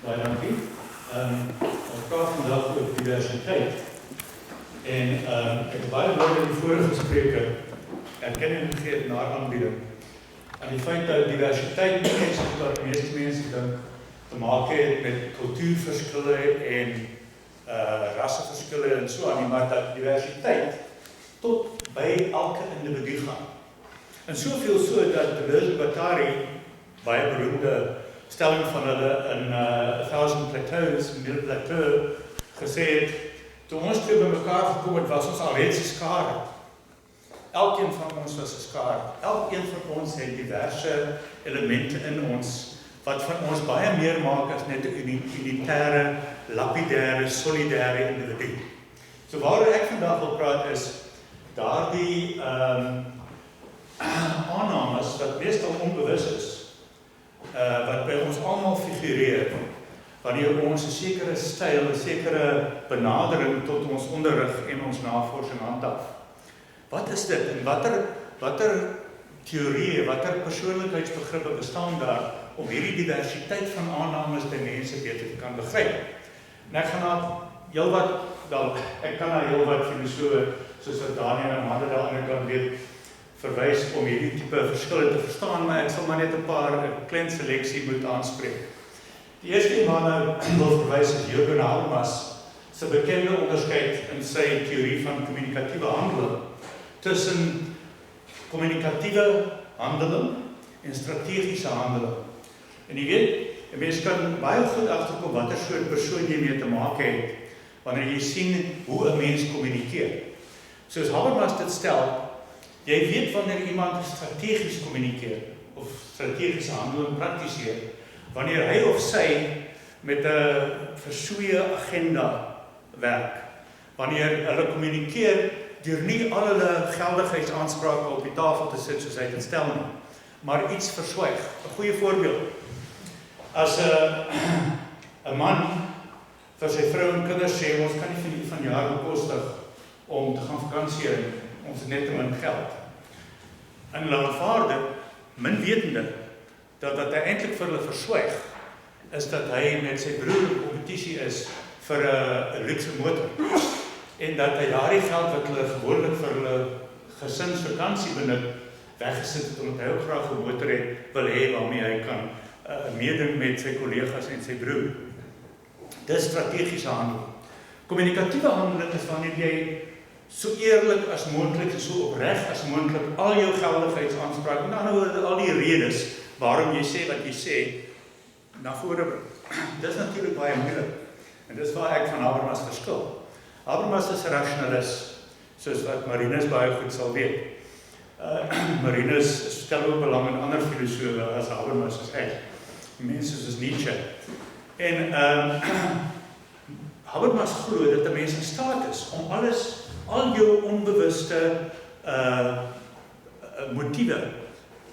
Baie dankie. Ons praat vandag oor diversiteit. En ek het baie woorde in die vorige gesprekke erkenning gegee na aanbieding. En die feit dat diversiteit nie is wat meeste mense dink te maak het met kultuurverskille en rasseverskille en so aan, maar dat diversiteit tot by elke individu gaan. En soveel so dat Olivier, baie beroemde stelling van hulle in 1000 Plateaus, Middelplateau, gesê het, toe ons twee by mekaar gekom het, was ons alreeds 'n skare. Elkeen van ons was 'n skare. Elkeen van ons het diverse elemente in ons, wat van ons baie meer maak as net 'n unitaire, lapidêre, solidêre individu. So waaroor ek vandag wil praat is, daardie aannames wat meestal onbewus is, wat by ons almal figureer, wanneer ons 'n sekere styl, 'n sekere benadering tot ons onderrig en ons navorsing handhaaf. Wat is dit en watter teorieë, watter persoonlikheidsbegrippe bestaan daar om hierdie diversiteit van aannames by mense beter te kan begryp? En ek gaan ek kan na heelwat filosofe soos wat Daniel en Amanda daar aan die kant weet verwys om hierdie tipe verskille te verstaan, maar ek sal maar net 'n klein seleksie moet aanspreek. Die eerste een waarna wil verwys is Jürgen Habermas se bekende onderskeid in sy teorie van kommunikatiewe handeling tussen kommunikatiewe handeling en strategiese handeling. En jy weet, 'n mens kan baie goed agterkom watter soort persoon jy mee te maak het wanneer jy sien hoe 'n mens kommunikeer. Soos Habermas dit stel, jy weet wanneer iemand strategies kommunikeer of strategiese handeling praktiseer, wanneer hy of sy met 'n versoeie agenda werk, wanneer hulle kommunikeer deur nie al hulle geldigheidsaansprake op die tafel te sit soos hy dit stel nie, maar iets verswyg. 'n Goeie voorbeeld. As 'n man vir sy vrou en kinders sê, ons kan nie vir die van jaar bekostig om te gaan vakansie en ons het net te min geld. En hulle aanvaar dit, min wetende, dat wat hy eintlik vir hulle verswyg, is dat hy met sy broer in kompetisie is vir 'n luxe motor. En dat hy daardie geld wat hulle gewoonlik vir hulle gesinsvakansie benut, weggesit het omdat hy ook graag 'n motor het, wil hê waarmee hy kan meedoen met sy kollegas en sy broer. Dis strategiese handeling. Kommunikatiewe handeling is wanneer jy so eerlik as moontlik en so opreg as moontlik al jou geldigheidsaansprake, met ander woorde al die redes waarom jy sê wat jy sê, na vore bring. Dis natuurlik baie moeilik. En dis waar ek van Habermas verskil. Habermas is 'n rasionalis, soos wat Marinus baie goed sal weet. Marinus stel ook belang in ander filosofe as Habermas as ek. Mense soos Nietzsche. En Habermas glo dat 'n mens in staat is om al jou onbewuste motiewe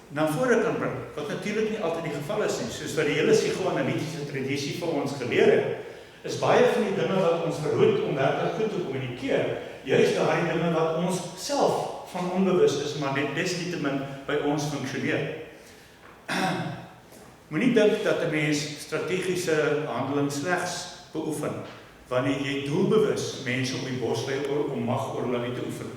na vore kan bring, wat natuurlik nie altyd die geval is nie, soos wat die hele psigoanalitiese tradisie vir ons geleer het, is baie van die dinge wat ons verhoed om werklik goed te kommunikeer, juist daardie dinge wat ons self van onbewus is, maar net desnietemin by ons funksioneer. Moenie dink dat 'n mens strategiese handeling slegs beoefen wanneer jy doelbewus mense op die bos lê om mag oor hulle uit te oefen.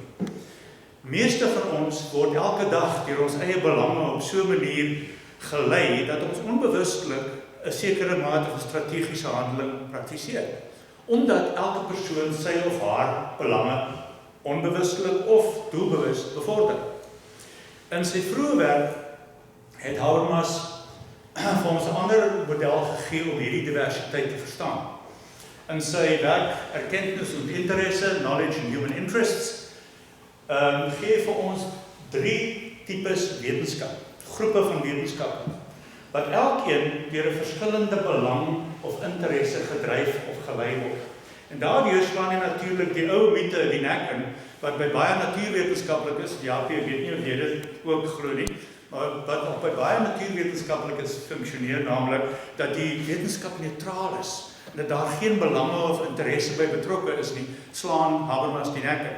Meeste van ons word elke dag deur ons eie belange op so 'n manier gelei dat ons onbewustelik 'n sekere mate van strategiese handeling praktiseer, omdat elke persoon sy of haar belange onbewustelik of doelbewus bevorder. In sy vroeë werk het Habermas vir ons 'n ander model gegee om hierdie diversiteit te verstaan. In sy werk Erkenntnis und Interesse, Knowledge and Human Interests, gee vir ons 3 tipes wetenskap, groepe van wetenskappe, wat elkeen deur 'n verskillende belang of interesse gedryf of gelei word. En daardeur slaan hy natuurlik die ou mite die nek in, wat by baie natuurwetenskaplikes, ja, ek weet nie of jy dit ook glo nie, maar wat op by baie natuurwetenskaplikes funksioneer, naamlik dat die wetenskap neutraal is, en dat daar geen belange of interesse by betrokke is nie, slaan Habermas die nek in.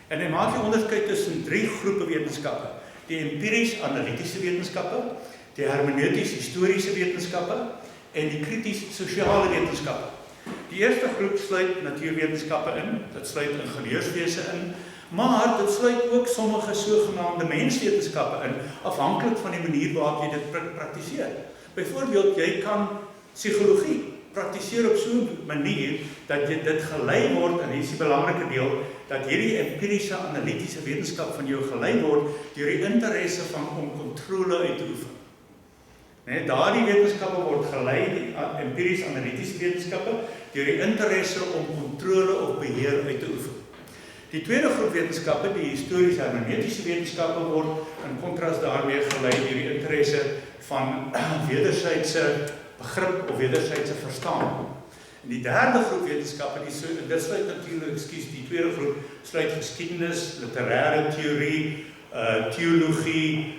En hy maak die onderskeid tussen 3 groepe wetenskappe, die empiries-analitiese wetenskappe, die hermeneuties-historiese wetenskappe en die krities sosiale wetenskappe. Die eerste groep sluit natuurwetenskappe in, dit sluit ingenieurswese in, maar dit sluit ook sommige sogenaamde menswetenskappe in, afhanklik van die manier waarop jy dit praktiseer. Byvoorbeeld, jy kan psigologie praktiseer op so 'n manier dat jy dit gelei word, en hier is die belangrike deel, dat hierdie empiriese analitiese wetenskap van jou gelei word deur die interesse van om kontrole uit te oefen. Daardie wetenskappe word gelei, die empiriese analitiese wetenskappe, deur die interesse om kontrole of beheer uit te oefen. Die tweede groep wetenskappe, die historiese hermeneutiese wetenskappe, word in kontras daarmee gelei deur die interesse van wederzijdse begrip of wederzijdse verstaan. En die derde groep wetenskappe, dit sluit natuurlijk, die tweede groep sluit geskiedenis, literaire theorie, theologie,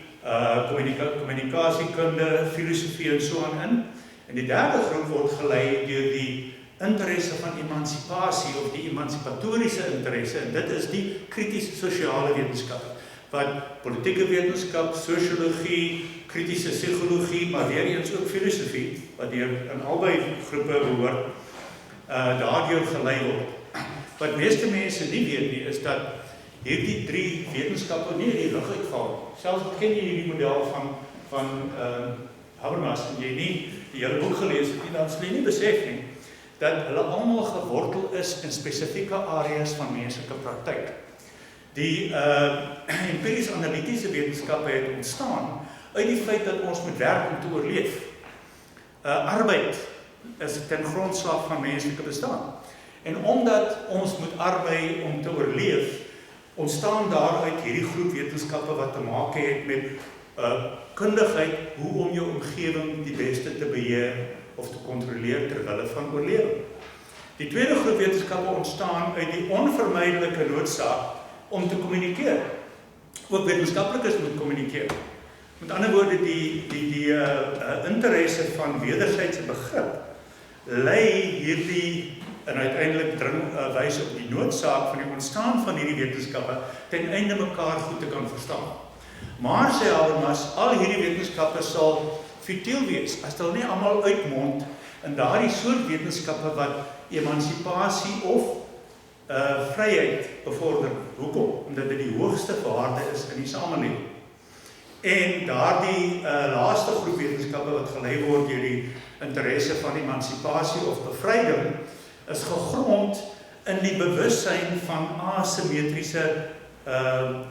kommunikasiekunde, filosofie en so aan in. En die derde groep word gelei deur die interesse van emancipasie of die emancipatoriese interesse, en dit is die kritische sosiale wetenskappe, wat politieke wetenskap, sosiologie, kritische psigologie, maar weer eens ook filosofie, wat hier in albei groepe behoort, daardeur gelei word. Wat meeste mense nie weet nie, is dat hierdie drie wetenskappe nie in die lug uitval. Selfs ken jy die model van Habermas, en jy nie die hele boek gelees het nie, dan sal jy nie besef nie, dat hulle almal gewortel is in spesifieke areas van menslike praktyk. Die empiriese analitiese wetenskappe het ontstaan uit die feit dat ons moet werk om te oorleef. Arbeid is ten grondslag van menslike bestaan. En omdat ons moet arbei om te oorleef, ontstaan daaruit hierdie groep wetenskappe wat te maak het met kundigheid hoe om jou omgewing die beste te beheer of te kontroleer ter wille van oorlewing. Die tweede groep wetenskappe ontstaan uit die onvermydelike noodsaak om te kommunikeer. Ook wetenskaplikes moet kommunikeer. Met ander woorde, die interesse van wederzijdse begrip lei hierdie en uiteindelik wys op die noodsaak van die ontstaan van hierdie wetenskappe ten einde mekaar goed te kan verstaan. Maar sê Habermas, al hierdie wetenskappe sal futiel wees, as hulle nie almal uitmond in daardie soort wetenskappe wat emansipasie of vryheid bevorder. Hoekom? Omdat dit die hoogste waarde is in die samelewing. En daardie laaste groep wetenskappe wat gelei word deur die interesse van emansipasie of bevryding, is gegrond in die bewussyn van asymmetriese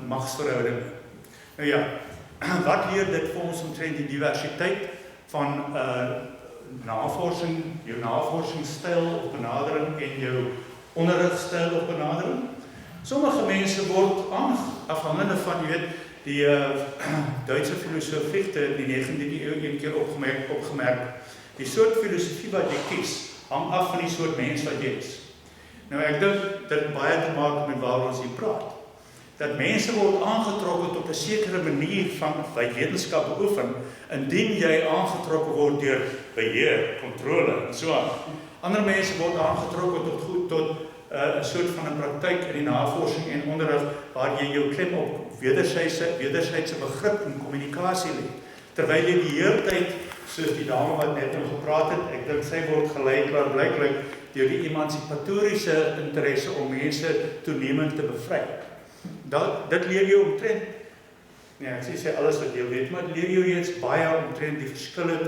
magsverhoudinge. Nou ja, wat leer dit vir ons omtrent die diversiteit van navorsing, jou navorsingsstyl of benadering en jou onderrigstyl of benadering? Sommige mense word afhangende van, jy weet, die Duitse filosoof Fichte in die 19de eeu een keer opgemerk, die soort filosofie wat jy kies, hang af van die soort mens wat jy is. Nou ek dink, dit baie te maak met waar ons hier praat. Dat mense word aangetrokken tot 'n sekere manier van wetenskap beoefen, indien jy aangetrokken word deur beheer, kontrole en so aan. Ander mense word aangetrokken tot 'n soort van 'n praktyk in die navorsing en onderrig waar jy jou klem op wederzijdse begrip en kommunikasie lê. Terwyl jy die hele tyd, soos die dame wat net nou gepraat het, ek dink sy word gelei klaarblyklik deur die emansipatoriese interesse om mense toenemend te bevry. Dit leer jou omtrent, nee, ek sê alles wat jy weet, maar dit leer jou reeds baie omtrent die verskille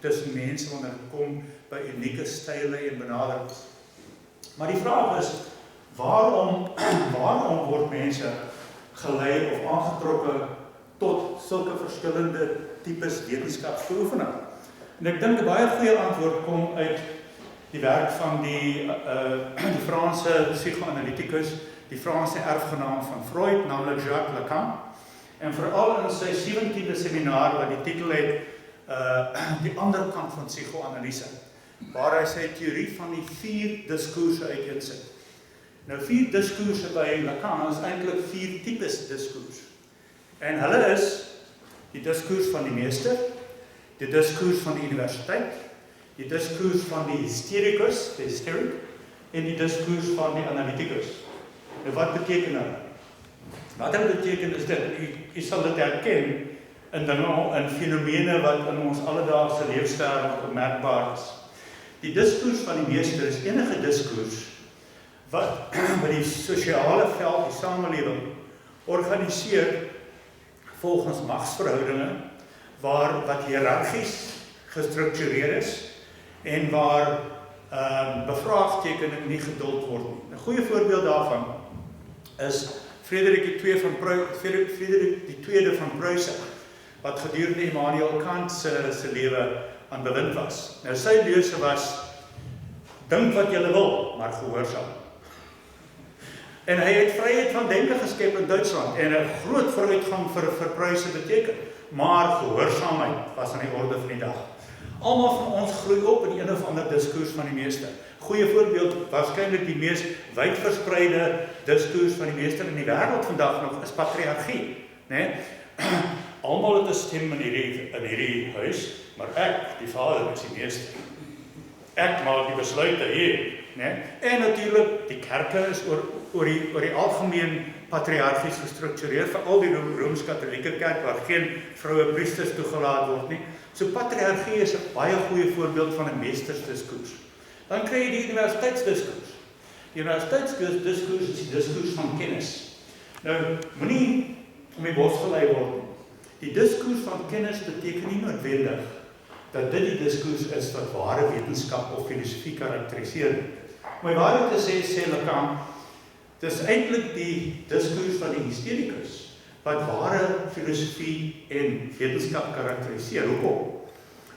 tussen mense wanneer dit kom by unieke style en benaderings. Maar die vraag is, waarom word mense gelei of aangetrokken tot sulke verskillende tipes wetenskapsbeoefening? En ek dink 'n baie goeie antwoord kom uit die werk van die Franse psychoanalyticus, die Franse erfgenaam van Freud, naamlik Jacques Lacan, en veral in sy 17de seminar wat die titel het, die ander kant van psychoanalyse, waar hy sy teorie van die 4 diskoerse uiteensit. Nou 4 diskoerse by Lacan is eintlik 4 tipes diskoers. En hulle is die diskoers van die meester, die diskoers van die universiteit, die diskoers van die hystericus, die hysteric, en die diskoers van die analyticus. Nou wat beteken hulle? Wat dit beteken is dit, u sal dit herken, in dinge, in fenomene wat in ons alledaagse leefstyl opmerkbaar is. Die diskurs van die meester is enige diskurs wat die sosiale veld, die samelewing, organiseer volgens magsverhoudinge, wat hiërargies gestruktureer is, en waar bevraagtekening nie geduld word nie. 'n Goeie voorbeeld daarvan is Frederik II van Pruisen, wat gedurende Immanuel Kant se lewe aan bewind was. Nou sy lese was, dink wat jy wil, maar gehoorsaam. En hy het vryheid van denke geskep in Duitsland, en 'n groot vooruitgang vir Pruisen beteken, maar gehoorsaamheid was aan die orde van die dag. Almal van ons groei op in een of ander diskurs van die meester. Goeie voorbeeld, waarskynlik die mees wydverspreide diskurs van die meester in die wêreld vandag nog, is patriargie. Nee? Almal het 'n stem in hierdie huis, maar ek, die vader, is die meester. Ek maak die besluite hier. Nee? En natuurlik, die kerke is oor die algemeen patriargies gestruktureer, veral die Rooms-Katholieke kerk, waar geen vroue priesters toegelaat word nie. So patriargie is 'n baie goeie voorbeeld van 'n meestersdiskoers. Dan kry jy die universiteitsdiskoers. Die universiteitsdiskoers is die diskurs van kennis. Nou, moenie om die bos gelei word nie. Die diskurs van kennis beteken nie noodwendig dat dit die diskurs is wat ware wetenskap of filosofie karakteriseer. Maar waarheid te sê Lacan, dis eintlik die diskurs van die hystericus wat ware filosofie en wetenskap karakteriseer. Hoekom?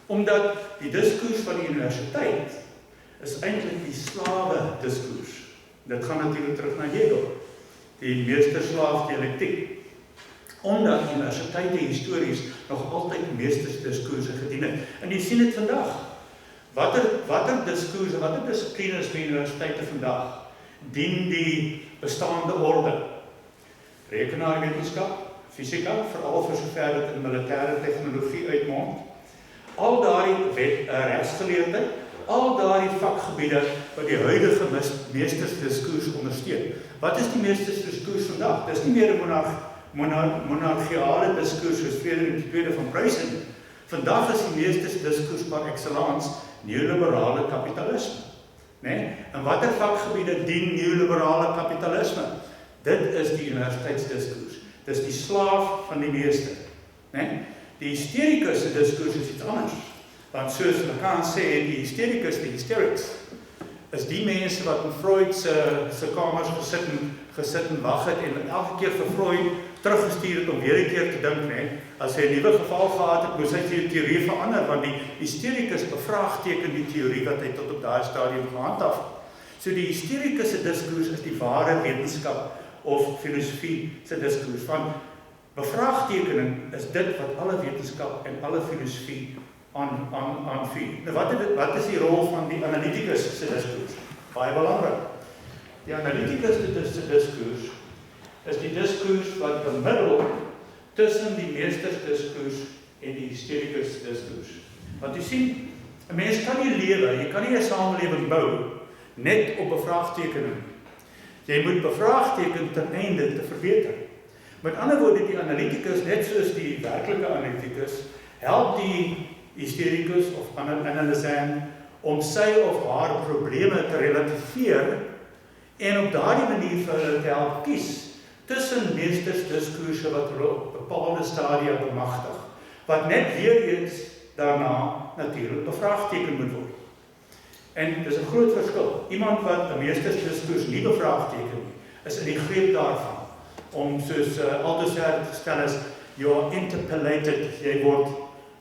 Omdat die diskurs van die universiteit is eintlik die slawe diskurs. Dit gaan natuurlik terug na Hegel, die meester-slaaf dialektiek. Omdat universiteite histories nog altyd meestersdiskurse gedien het. En jy sien dit vandag. Watter diskurse, watter dissiplines by universiteite vandag dien die bestaande orde? Rekenaarwetenskap, fisika, veral vir sover dit in militêre tegnologie uitmond. Al daardie regsgeleerdheid, al daardie vakgebiede wat die huidige meestersdiskurs ondersteun. Wat is die meestersdiskurs vandag? Dis nie meer 'n monarchiale diskurs soos Frederik II van Pruisen. Vandag is die meestersdiskurs par excellence neoliberale kapitalisme. Nee? En watter vakgebiede dien neoliberale kapitalisme? Dit is die universiteitsdiskurs. Dis die slaaf van die meester. Nee? Die hystericus se diskurs is iets anders. Want soos Lacan sê, die hystericus, die hysterics, is die mense wat in Freud se kamers gesit en wag het en elke keer vir Freud teruggestuur het om weer 'n keer te dink, nee. As hy 'n nuwe geval gehad het, moes hy die teorie verander, want die hystericus bevraagteken die teorie wat hy tot op daai stadium gehandhaaf het. So die hystericus se diskurs is die ware wetenskap of filosofie se diskurs. Van bevraagtekening is dit wat alle wetenskap en alle filosofie aanvuur. Nou wat is die rol van die analyticus se diskurs? Baie belangrik. Die analyticus se diskurs is die diskurs wat bemiddel tussen die meestersdiskurs en die hystericus diskurs. Want jy sien, 'n mens kan nie lewe, jy kan nie 'n samelewing bou net op bevraagtekening. Jy moet bevraagteken ten einde te verbeter. Met ander woorde, die analyticus, net soos die werklike analyticus, help die hystericus of analysant om sy of haar probleme te relativeer en op daardie manier vir hulle te help kies tussen meestersdiskurse wat hulle op bepaalde stadia bemagtig, wat net weer eens daarna natuurlik bevraagteken moet word. En dis 'n groot verskil. Iemand wat 'n meestersdiskurs nie bevraagteken nie, is in die greep daarvan om soos Althusser te stel as you are interpellated, jy word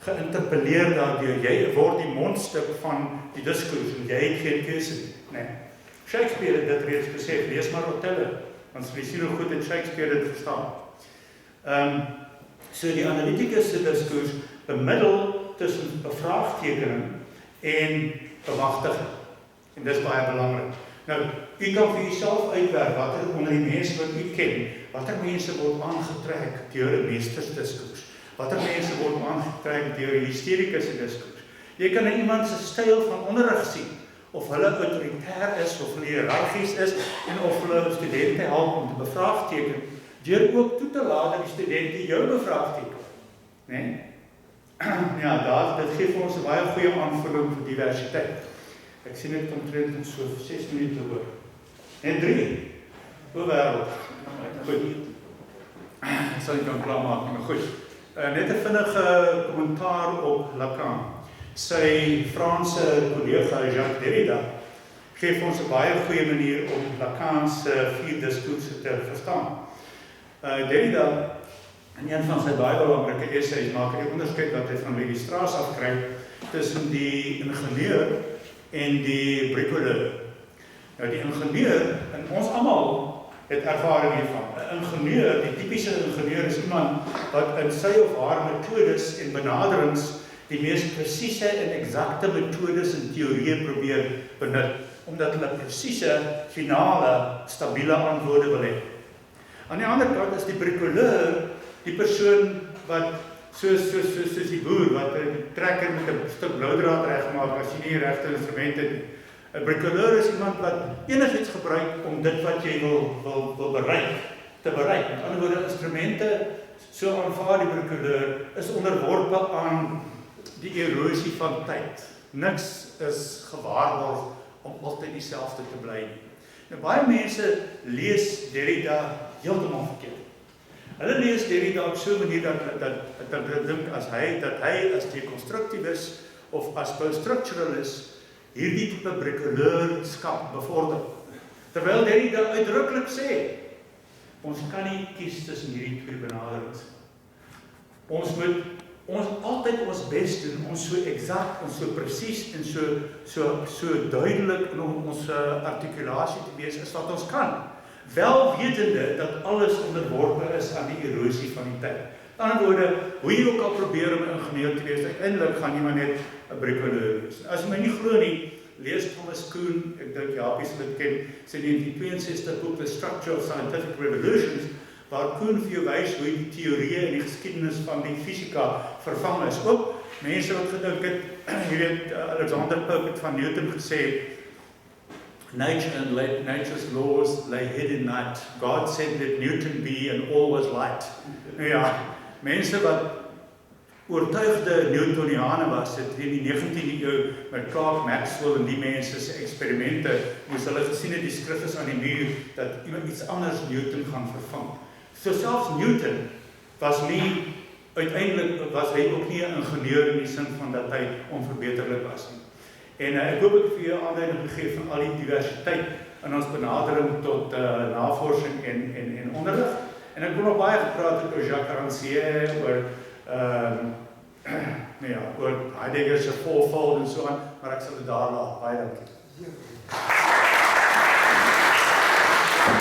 geïnterpelleer daardeur, jy word die mondstuk van die diskurs en jy het geen keuse nie. Nee. Shakespeare het dit reeds besef, lees maar Othello, want jy sien hoe goed het Shakespeare dit verstaan. So die analyticus se diskurs bemiddel tussen bevraagtekening en bemagtiging. En dis baie belangrik. Nou, u kan vir jouself uitwerk watter onder die mense wat u ken, watter mense word aangetrek deur 'n meestersdiskurs. Watter mense word aangetrek deur 'n hystericus se diskurs. Jy kan in iemand se styl van onderrig sien, of hulle autoritair is, of hulle hiërargies is, en of hulle studente help om te bevraagteken, deur ook toe te laat dat die studente jou bevraagteken. Nee? Ja, dit gee vir ons 'n baie goeie aanvulling vir diversiteit. Ek sien dit omtrent so 6 minute oor. En 3. O wêreld. Goed. Ek sal dit kan klaarmaak, maar goed. Net 'n vinnige kommentaar op Lacan. Sy Franse kollega Jacques Derrida gee vir ons 'n baie goeie manier om Lacan se 4 diskurse te verstaan. Derrida, in een van sy baie belangrike essays, maak hy die onderskeid wat hy van Levi-Strauss afkry tussen die ingenieur en die bricoleur. Nou die ingenieur, en ons almal het ervaring hiervan. 'n Ingenieur, die tipiese ingenieur is iemand wat in sy of haar metodes en benaderings die mees presiese en eksakte metodes en teorieë probeer benut, omdat hulle presiese, finale, stabiele antwoorde wil hê. Aan die ander kant is die bricoleur die persoon wat soos die boer wat 'n trekker met 'n stuk bloudraad regmaak as jy nie die regte instrumente het. 'n Bricoleur is iemand wat enigiets gebruik om dit wat jy wil bereik, te bereik. Met ander woorde, instrumente, so aanvaar die bricoleur, is onderworpe aan die erosie van tyd. Niks is gewaarborg om altyd dieselfde te bly nie. Nou, baie mense lees Derrida heeltemal verkeerd. Hulle lees Derrida op so 'n manier dat hulle dink dat hy as deconstructivist of as post-structuralist hierdie tipe brickoleurskap bevorder. Terwyl Derrida uitdruklik sê, ons kan nie kies tussen hierdie twee benaderings. Ons moet altyd ons bes doen, ons so eksakt, ons so presies en so duidelik in ons artikulasie te wees is wat ons kan. Wel wetende dat alles onderworpe is aan die erosie van die tyd. Aan die ander woorde, hoe jy ook al probeer om 'n ingenieur te wees, uiteindelik gaan jy maar net 'n bricoleur wees. As jy my nie glo nie, lees Thomas Kuhn, ek dink Japie sal dit ken, sy 1962 boek The Structure of Scientific Revolutions, waar Kuhn vir jou wys hoe die teorieë en die geskiedenis van die fisika vervang is. Ook mense wat gedink het, jy weet, Alexander Pope het van Newton gesê, nature and nature's laws lay hid in night. God said let Newton be and all was light. Nou ja, mense wat oortuigde Newtoniane was, het in die 19e eeu met Clerk Maxwell en die mense se eksperimente, moes hulle gesien het die skrif is aan die muur, dat iemand iets anders Newton gaan vervang. So selfs Newton uiteindelik was hy ook nie 'n ingenieur in die sin van dat hy onverbeterlik was nie. En ek hoop ek vir jou aanleiding gegee van al die diversiteit in ons benadering tot navorsing en onderrig. En ek wil nog baie gepraat het oor Jacques Rancière, oor oor Heidegger se fourfold en so aan, maar ek sal dit daar laat. Baie dankie.